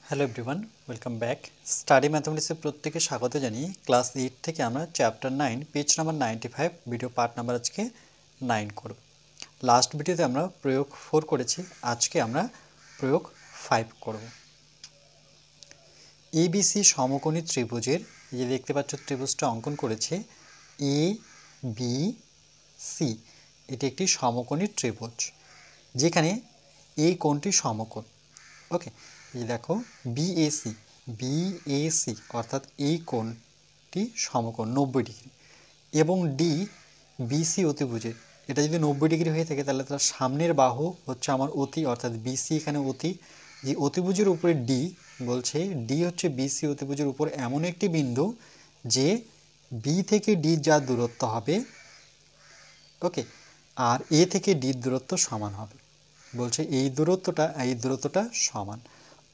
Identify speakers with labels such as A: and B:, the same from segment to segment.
A: Hello everyone, welcome back. Study ম্যাথমেটিক্সের প্রত্যেকে স্বাগত জানিয়ে ক্লাস 8 থেকে আমরা chapter 9 page number 95 video part number আজকে 9 করব। লাস্ট ভিডিওতে আমরা প্রয়োগ 4 করেছি, আজকে আমরা প্রয়োগ 5 করব। এবিসি সমকোণী ত্রিভুজের এই যে দেখতে পাচ্ছ ত্রিভুজটা অঙ্কন করেছে এ বি সি। এটি একটি সমকোণী ত্রিভুজ যেখানে এই কোণটি সমকোণ। ওকে, এই দেখো বিএসি বিএসি অর্থাৎ এই কোণটি সমকোণ 90 ডিগ্রি এবং ডি বিসি অতিভুজের এটা যদি 90 ডিগ্রি হয়ে থাকে তাহলে তার সামনের বাহু হচ্ছে আমার অতি, অর্থাৎ বিসি এখানে অতি। যে অতিভুজের উপরে ডি বলছে ডি হচ্ছে বিসি অতিভুজের উপর এমন একটি বিন্দু যে বি থেকে ডি যা দূরত্ব হবে, ওকে, আর এ থেকে ডির দূরত্ব সমান হবে। বলছে এই দূরত্বটা সমান।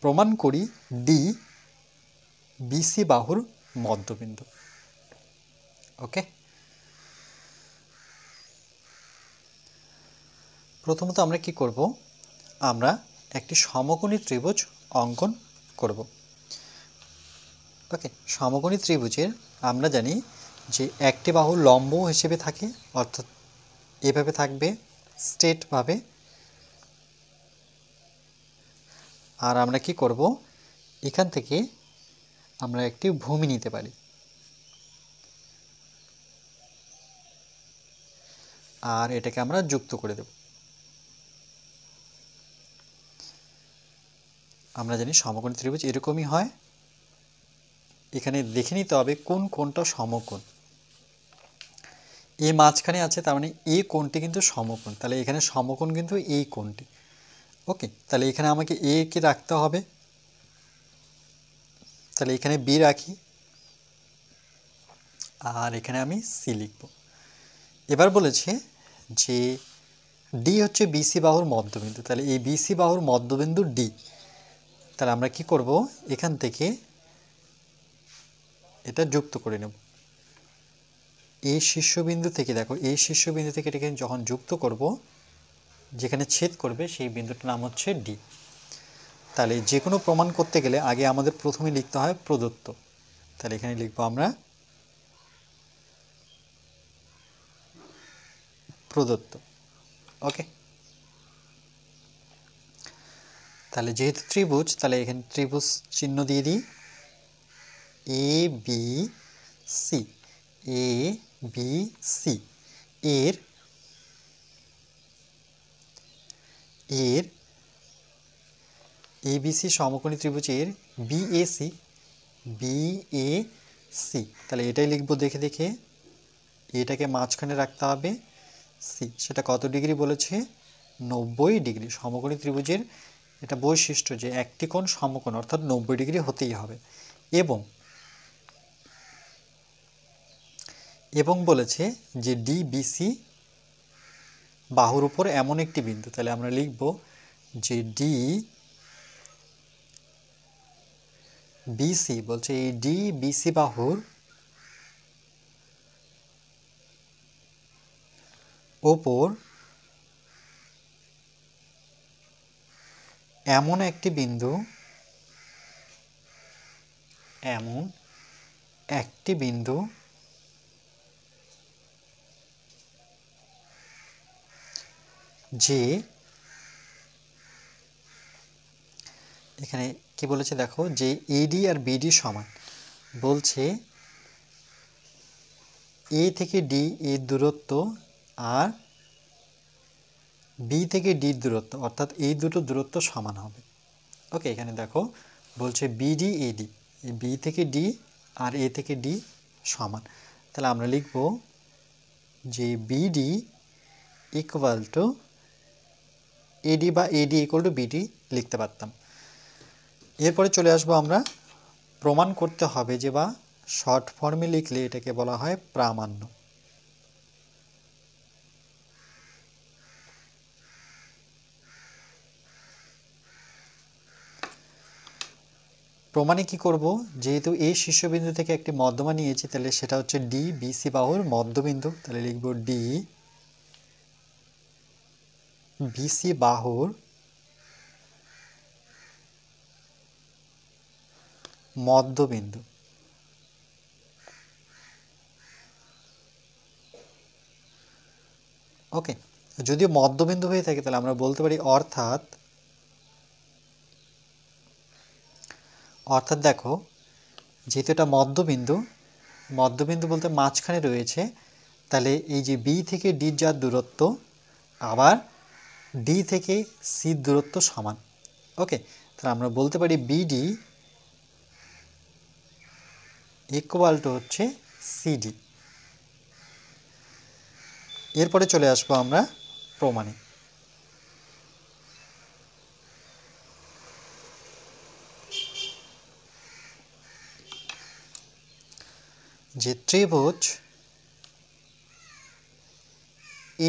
A: প্রমাণ করি ডি বিসি বাহুর মধ্যবিন্দু। ওকে, প্রথমত আমরা কি করব, আমরা একটি সমকোণী ত্রিভুজ অঙ্কন করব। ওকে, সমকোণী ত্রিভুজের আমরা জানি যে একটি বাহু লম্ব হিসেবে থাকে, অর্থাৎ এভাবে থাকবে স্ট্রেটভাবে। আর আমরা কি করব, এখান থেকে আমরা একটি ভূমি নিতে পারি। আর এটাকে আমরা যুক্ত করে দেব। আমরা জানি সমকোণী ত্রিভুজ এরকমই হয়। এখানে দেখে নিতে হবে কোন কোণটা সমকোণ। এই মাঝখানে আছে, তার মানে এই কোণটি কিন্তু সমকোণ, তাহলে এখানে সমকোণ কিন্তু এই কোণটি। ওকে, তাহলে এখানে আমাকে এ কে রাখতে হবে, তাহলে এখানে বি রাখি আর এখানে আমি সি লিখব। এবার বলেছে যে ডি হচ্ছে বিসি বাহুর মধ্যবিন্দু, তাহলে এই বিসি বাহুর মধ্যবিন্দু ডি। তাহলে আমরা কি করব, এখান থেকে এটা যুক্ত করে নেব। এই শীর্ষবিন্দু থেকে দেখো, এই শীর্ষবিন্দু থেকে এটাকে যখন যুক্ত করব, যেখানে ছেদ করবে সেই বিন্দুটার নাম হচ্ছে ডি। তাহলে যে কোনো প্রমাণ করতে গেলে আগে আমাদের প্রথমে লিখতে হয় প্রদত্ত। তাহলে এখানে লিখব আমরা প্রদত্ত। ওকে, তাহলে যেহেতু ত্রিভুজ, তাহলে এখানে ত্রিভুজ চিহ্ন দিয়ে দিই। A B C, A B C এর এর এবিসি সমকোণী ত্রিভুজের বিএসি বিএসি, তাহলে এটাই লিখব দেখে দেখে। এটাকে মাঝখানে রাখতে হবে, সি সেটা কত ডিগ্রি বলেছে, 90 ডিগ্রি। সমকোণী ত্রিভুজের এটা বৈশিষ্ট্য যে একটি কোণ সমকোণ, অর্থাৎ 90 ডিগ্রি হতেই হবে। এবং বলেছে যে ডি বিসি বাহুর উপর এমন একটি বিন্দু, তাহলে আমরা লিখব যে ডি বিসি বলছে এই ডি বিসি বাহুর ওপর এমন একটি বিন্দু যে এখানে কি বলেছে দেখো, যে এডি আর বিডি সমান। বলছে এ থেকে ডি এর দূরত্ব আর বি থেকে ডির দূরত্ব, অর্থাৎ এই দুটো দূরত্ব সমান হবে। ওকে, এখানে দেখো বলছে বিডি এডি, এই বি থেকে ডি আর এ থেকে ডি সমান। তাহলে আমরা লিখব যে বিডি ইকুয়াল টু এডি, বা এডি ইকুয়াল টু বিডি লিখতে পারতাম। এরপরে চলে আসবো আমরা প্রমাণ করতে হবে যে, বা শর্ট ফর্মে লিখলে এটাকে বলা হয় প্রামাণ্য। প্রমাণে কি করব, যেহেতু এই শীর্ষবিন্দু থেকে একটি মধ্যমা নিয়েছি, তাহলে সেটা হচ্ছে ডি বিসি বাহুর মধ্যবিন্দু। তাহলে লিখব ডি বিসি বাহুর মধ্যবিন্দু। ওকে, যদিও মধ্যবিন্দু হয়ে থাকে তাহলে আমরা বলতে পারি অর্থাৎ দেখো, যেহেতু এটা মধ্যবিন্দু, মধ্যবিন্দু বলতে মাঝখানে রয়েছে, তাহলে এই যে বি থেকে ডি যার দূরত্ব, আবার ডি থেকে সির দূরত্ব সমান। ওকে, তাহলে আমরা বলতে পারি বিডি ইকুয়াল টু হচ্ছে সিডি। এরপরে চলে আসবো আমরা প্রমাণে। যে ত্রিভুজ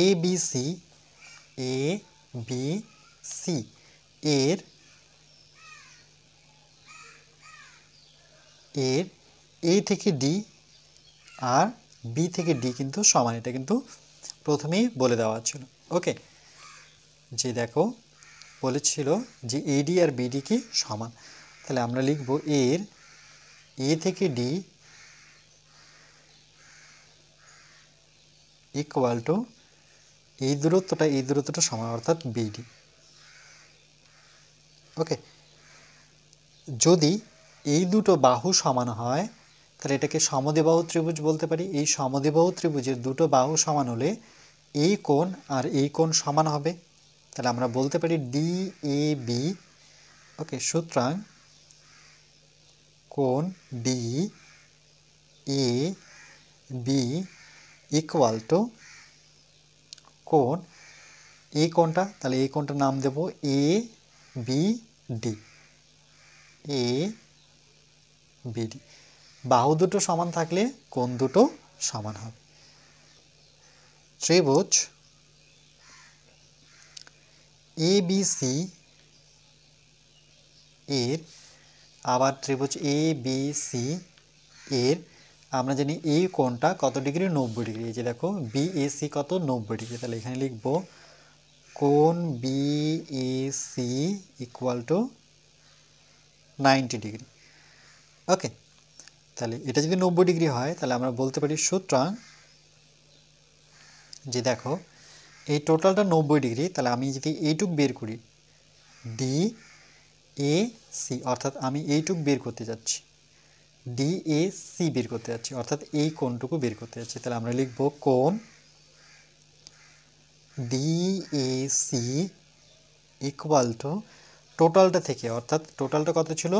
A: ABC এর A থেকে D আর B থেকে D কিন্তু সমান, এটা কিন্তু প্রথমেই বলে দেওয়া ছিল। ওকে, যে দেখো বলেছিল যে AD আর BD কি সমান, তাহলে আমরা লিখব এর A থেকে D ইকুয়াল টু এই দূরত্বটা সমান, অর্থাৎ BD। ওকে, যদি এই দুটো বাহু সমান হয় তাহলে এটাকে সমদ্বিবাহু ত্রিভুজ বলতে পারি। এই সমদ্বিবাহু ত্রিভুজের দুটো বাহু সমান হলে এই কোণ আর এই কোণ সমান হবে, তাহলে আমরা বলতে পারি DAB। ওকে, সুতরাং কোণ DAB ইকুয়াল টু কোণ, এই কোণটা, তাহলে এই কোণটার নাম দেব ABD। বাহু দুটো সমান থাকলে কোণ দুটো সমান হবে। ত্রিভুজ ABC এর, আবার ত্রিভুজ ABC এর আমরা জানি এই কোণটা কত ডিগ্রি, 90 ডিগ্রি। এই যে দেখো BAC কত, 90 ডিগ্রি, তাহলে এখানে লিখব কোণ BAC ইকুয়াল টু 90 ডিগ্রি। ওকে, তাহলে এটা যদি 90 ডিগ্রি হয় তাহলে আমরা বলতে পারি সুতরাং যে দেখো এই টোটালটা 90 ডিগ্রি, তাহলে আমি যদি এইটুক বের করি DAC, অর্থাৎ আমি এইটুক বের করতে যাচ্ছি, DAC বের করতে যাচ্ছি, অর্থাৎ এই কোণটুকু বের করতে যাচ্ছি, তাহলে আমরা লিখব কোণ DAC ইকুয়াল টু টোটালটা থেকে, অর্থাৎ টোটালটা কত ছিল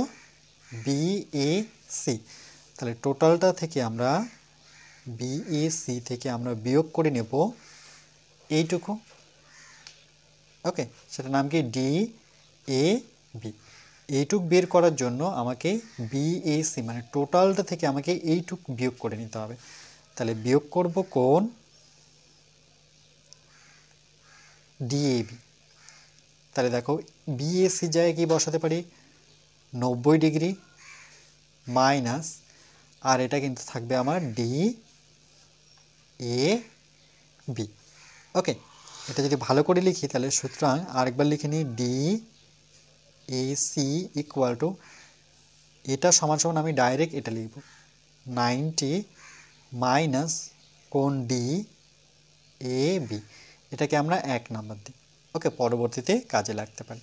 A: BAC, তাহলে টোটালটা থেকে আমরা BAC থেকে আমরা বিয়োগ করে নেব এইটুকু। ওকে, সেটার নাম কি DAB। এইটুক বের করার জন্য আমাকে BAC মানে টোটালটা থেকে আমাকে এইটুক বিয়োগ করে নিতে হবে, তাহলে বিয়োগ করব কোণ DAB। তাহলে দেখো BAC জায়গায় কি বসাতে পারি, 90 ডিগ্রি মাইনাস, আর এটা কিন্তু থাকবে আমার DAB। ওকে, এটা যদি ভালো করে লিখি তাহলে সুতরাং আরেকবার লিখে নিই DAC ইকুয়াল টু, এটা সমান সমান আমি ডাইরেক্ট এটা লিখব 90 মাইনাস কোণ DAB, এটাকে আমরা 1 নাম্বার দিই। ওকে, পরবর্তীতে কাজে লাগতে পারে।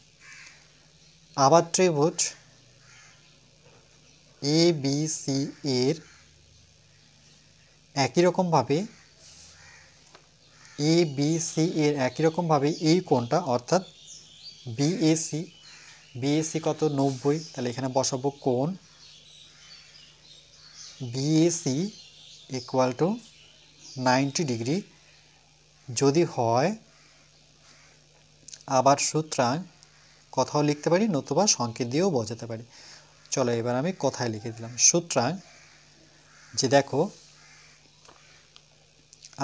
A: আবার ত্রিভুজ ABC এর একই রকমভাবে এই কোণটা, অর্থাৎ BAC কত, 90, তাহলে এখানে বসাবো কোণ BAC ইকুয়াল টু 90 ডিগ্রি যদি হয়, আবার সুতরাং কথাও লিখতে পারি, নতুবা সংকেত দিয়েও বোঝাতে পারি। চলো এবার আমি কথায় লিখে দিলাম। সুতরাং যে দেখো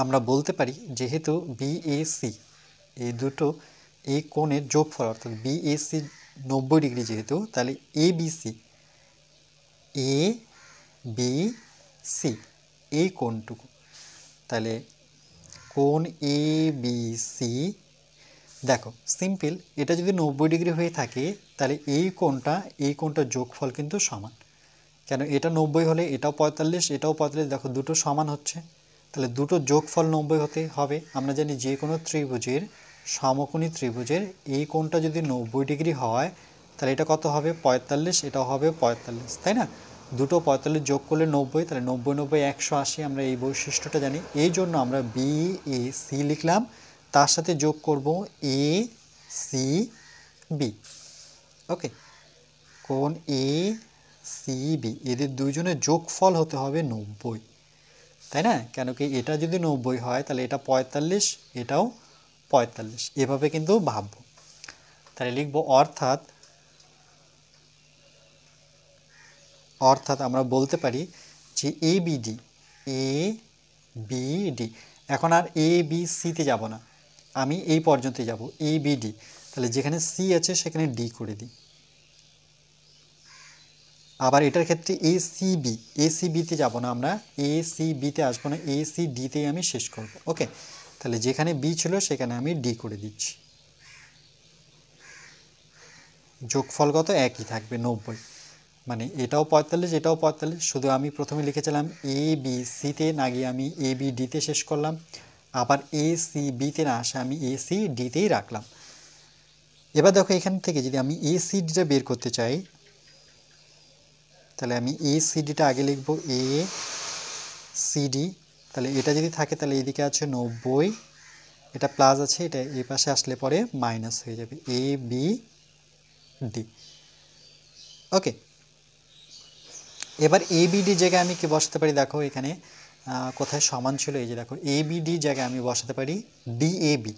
A: আমরা বলতে পারি যেহেতু BAC এই দুটো এই কোণের যোগফল, অর্থাৎ BAC 90 ডিগ্রি যেহেতু, তাহলে ABC এই কোণটুকু, তাহলে কোণ ABC, দেখো সিম্পল, এটা যদি 90 ডিগ্রি হয়ে থাকে তাহলে এই কোণটার যোগফল কিন্তু সমান, কেন এটা 90 হলে এটাও 45, এটাও 45, দেখো দুটো সমান হচ্ছে, তাহলে দুটো যোগফল 90 হতে হবে। আমরা জানি যে কোনো ত্রিভুজের, সমকোণী ত্রিভুজের এই কোণটা যদি 90 ডিগ্রি হয় তাহলে এটা কত হবে 45, এটাও হবে 45, তাই না? দুটো 45 যোগ করলে 90, তাহলে 90 90 180, আমরা এই বৈশিষ্ট্যটা জানি। এই জন্য আমরা বি এ সি লিখলাম, তার সাথে যোগ করব এ সি বি। ওকে, কোণ এ সি বি এদের দুইজনের যোগফল হতে হবে 90, তাই না? কেন কি এটা যদি 90 হয় তাহলে এটা 45, এটাও 45, এভাবে কিন্তু ভাববো। তাহলে লিখব অর্থাৎ আমরা বলতে পারি যে এ বি ডি, এখন আর এ বি সিতে যাব না, আমি এই পর্যন্ত যাব এ বি ডি, তাহলে যেখানে সি আছে সেখানে ডি করে দিই। আবার এটার ক্ষেত্রে এ সি বিতে যাব না, আমরা এ সি বিতে আসবো না, এ সি ডিতেই আমি শেষ করব। ওকে, তাহলে যেখানে বি ছিল সেখানে আমি ডি করে দিচ্ছি। যোগফলগত একই থাকবে 90, মানে এটাও 45, এটাও 45, শুধু আমি প্রথমে লিখেছিলাম এ বি সিতে না গিয়ে আমি এ বি ডিতে শেষ করলাম, আবার এ সি বিতে না আসে আমি এ সি ডিতেই রাখলাম। এবার দেখো এখান থেকে যদি আমি এ সি ডিটা বের করতে চাই তাহলে আমি এ সি ডিটা আগে লিখব এ সি ডি, তাহলে এটা যদি থাকে তাহলে এদিকে আছে 90, এটা প্লাস আছে, এটা এই পাশে আসলে পরে মাইনাস হয়ে যাবে এ বি ডি। ওকে, এবার এ বি ডি জায়গায় আমি কি বসাতে পারি, দেখো এখানে কোথায় সমান ছিল, এই যে দেখো এ বি ডি জায়গায় আমি বসাতে পারি ডি এ বি।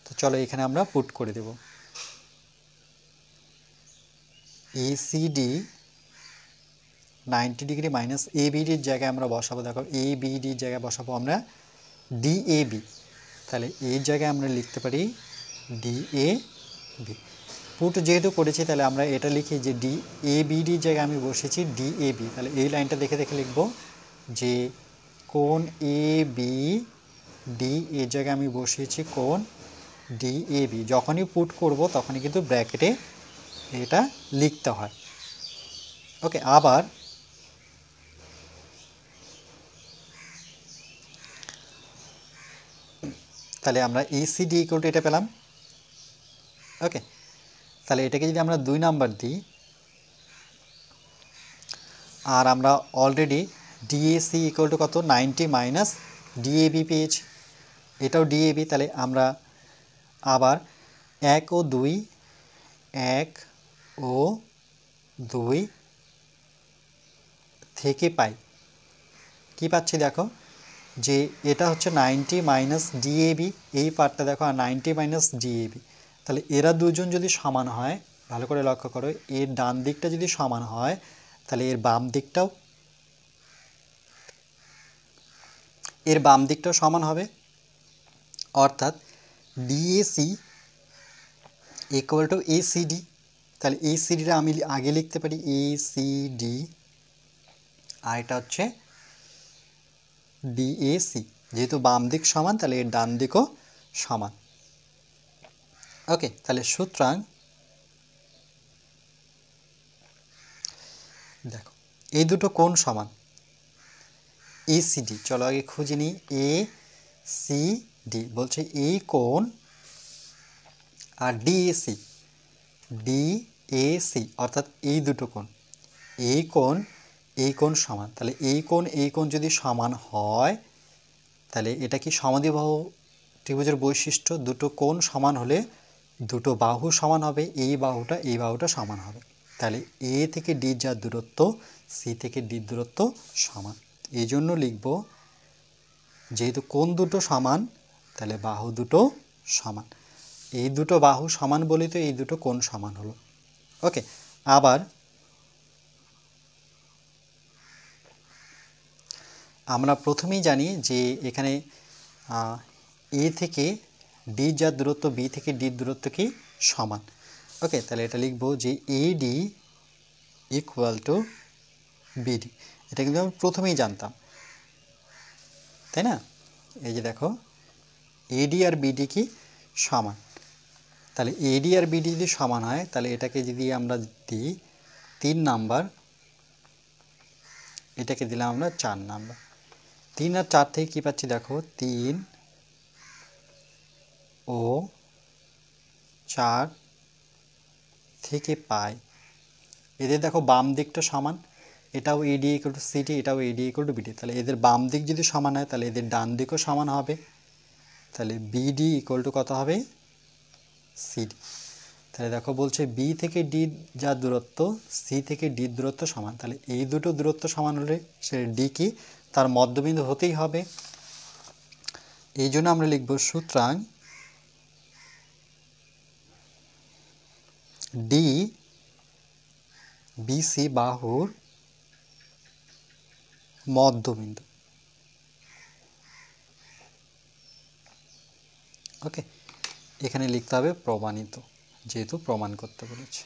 A: তো চলো এখানে আমরা পুট করে দেব A C D 90 degree minus A B ডির জায়গায় আমরা বসাবো, দেখো এ বি ডির জায়গায় বসাবো আমরা ডি এ বি, তাহলে এই জায়গায় আমরা লিখতে পারি ডি এ বি। পুট যেহেতু করেছি তাহলে আমরা এটা লিখি যে ডি এ বি ডির জায়গায় আমি বসেছি ডি এ বি, তাহলে এই লাইনটা দেখে দেখে লিখব যে কোণ এ বি ডি এর জায়গায় আমি বসিয়েছি কোণ ডি এ বি। যখনই পুট করব তখনই কিন্তু ব্র্যাকেটে এটা লিখতে হয়। ওকে, আবার তাহলে আমরা A C D equal to এটা পেলাম। ওকে, তাহলে এটাকে যদি আমরা 2 নাম্বার দিই, আর আমরা অলরেডি ডিএসি ইকুয়াল টু কত 90 মাইনাস ডিএবি পেয়েছি, এটাও ডিএবি, তাহলে আমরা আবার 1 ও 2 থেকে পাই কি পাচ্ছি, দেখো যে এটা হচ্ছে 90 মাইনাস ডিএবি, এই পার্টটা দেখো, আর 90 মাইনাস ডিএবি, তাহলে এরা দুজন যদি সমান হয়, ভালো করে লক্ষ্য করো, এর ডান দিকটা যদি সমান হয় তাহলে এর বাম দিকটাও সমান হবে। অর্থাৎ ডিএসি ইকুয়াল টু এসিডি, তাহলে এসিডিটা আমি আগে লিখতে পারি এসিডি, আর এটা হচ্ছে ডিএসি, যেহেতু বাম দিক সমান তাহলে এর ডান দিকও সমান। ওকে, তাহলে সুতরাং দেখো এই দুটো কোণ সমান এসিডি, চলো আগে খুঁজে নিই এসিডি, বলছে এই কোণ আর ডিএসি অর্থাৎ এই দুটো কোণ, এই কোণ সমান, তাহলে এই কোণ যদি সমান হয় তাহলে এটা কি সমদ্বিবাহু ত্রিভুজের বৈশিষ্ট্য, দুটো কোণ সমান হলে দুটো বাহু সমান হবে, এই বাহুটা সমান হবে, তাহলে এ থেকে ডি যার দূরত্ব সি থেকে ডির দূরত্ব সমান। এই জন্য লিখব যেহেতু কোণ দুটো সমান তাহলে বাহু দুটো সমান, এই দুটো বাহু সমান বলেই তো এই দুটো কোণ সমান হলো। ওকে, আবার আমরা প্রথমেই জানি যে এখানে এ থেকে ডি যার দূরত্ব বি থেকে ডির দূরত্ব কি সমান। ওকে, তাহলে এটা লিখব যে এডি ইকুয়াল টু বিডি, এটা কিন্তু আমি প্রথমেই জানতাম, তাই না? এই যে দেখো এডি আর বিডি কি সমান, তাহলে এডি আর বিডি যদি সমান হয় তাহলে এটাকে যদি আমরা দিই 3 নাম্বার, এটাকে দিলাম আমরা 4 নাম্বার। 3 আর 4 থেকে কী পাচ্ছি দেখো, 3 ও 4 থেকে পাই, এদের দেখো বাম দিকটা সমান, এটাও এডি ইকুয়াল টু সিডি, এটাও এডি ইকুয়াল টু বিডি, তাহলে এদের বাম দিক যদি সমান হয় তাহলে এদের ডান দিকও সমান হবে, তাহলে বিডি ইকুয়াল টু কত হবে, সিডি। তাহলে দেখো বলছে বি থেকে ডি যা দূরত্ব সি থেকে ডির দূরত্ব সমান, তাহলে এই দুটো দূরত্ব সমান হলে সে ডি কি তার মধ্যবিন্দু হতেই হবে। এই জন্য আমরা লিখব সুতরাং ডি বিসি বাহুর মধ্যবিন্দু। ওকে, এখানে লিখতে হবে প্রমাণিত, যেহেতু প্রমাণ করতে বলেছে।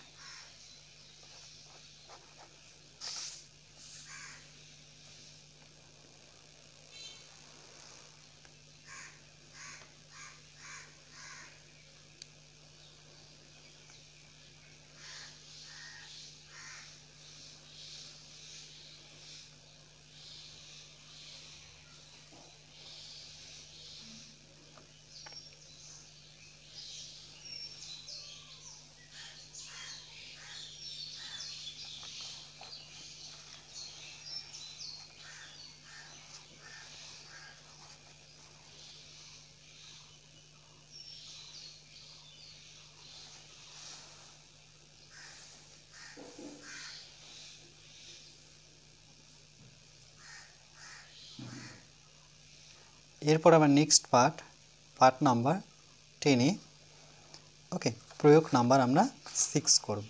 A: এরপর আবার নেক্সট পার্ট নাম্বার 10-এ, ওকে, প্রয়োগ নাম্বার আমরা 6 করব।